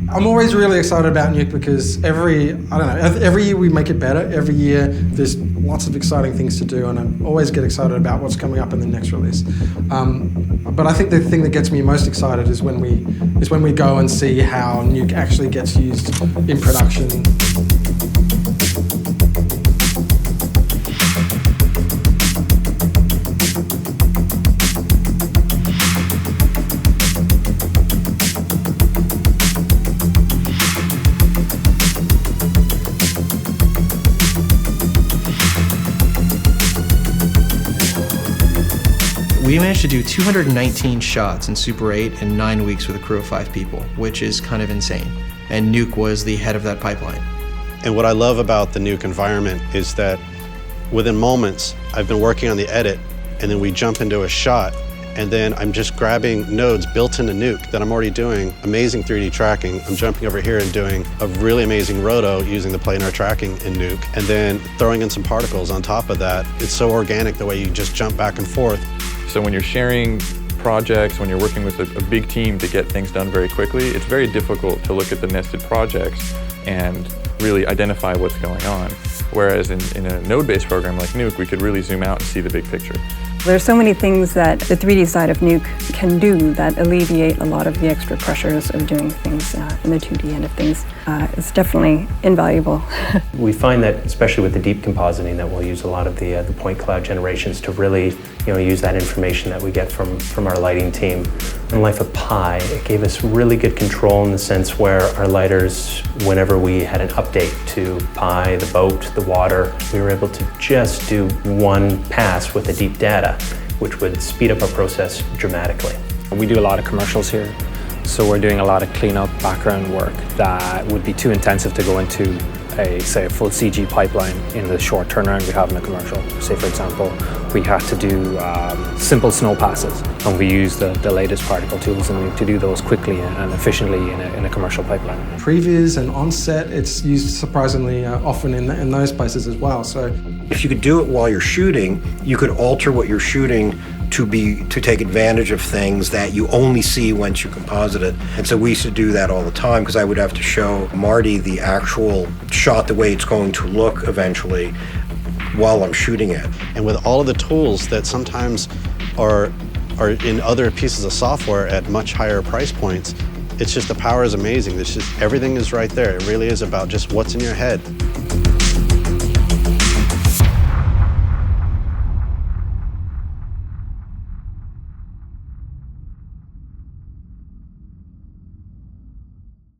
I'm always really excited about Nuke because every year we make it better. Every year there's lots of exciting things to do, and I always get excited about what's coming up in the next release. But I think the thing that gets me most excited is when we go and see how Nuke actually gets used in production. We managed to do 219 shots in Super 8 in 9 weeks with a crew of 5 people, which is kind of insane. And Nuke was the head of that pipeline. And what I love about the Nuke environment is that within moments, I've been working on the edit, and then we jump into a shot, and then I'm just grabbing nodes built into Nuke that I'm already doing amazing 3D tracking. I'm jumping over here and doing a really amazing roto using the planar tracking in Nuke, and then throwing in some particles on top of that. It's so organic the way you just jump back and forth. So when you're sharing projects, when you're working with a big team to get things done very quickly, it's very difficult to look at the nested projects and really identify what's going on. Whereas in a node-based program like Nuke, we could really zoom out and see the big picture. There's so many things that the 3D side of Nuke can do that alleviate a lot of the extra pressures of doing things in the 2D end of things. It's definitely invaluable. We find that, especially with the deep compositing, that we'll use a lot of the point cloud generations to really use that information that we get from our lighting team. In Life of Pi, it gave us really good control in the sense where our lighters, whenever we had an update to Pi, the boat, the water, we were able to just do one pass with the deep data, which would speed up our process dramatically. We do a lot of commercials here, so we're doing a lot of cleanup background work that would be too intensive to go into a full CG pipeline in the short turnaround we have in a commercial. Say, for example, we had to do simple snow passes, and we use the latest particle tools to do those quickly and efficiently in a commercial pipeline. Previs and on-set, it's used surprisingly often in those places as well. So if you could do it while you're shooting, you could alter what you're shooting to take advantage of things that you only see once you composite it. And so we used to do that all the time because I would have to show Marty the actual shot, the way it's going to look eventually while I'm shooting it. And with all of the tools that sometimes are in other pieces of software at much higher price points, it's just the power is amazing. It's just everything is right there. It really is about just what's in your head.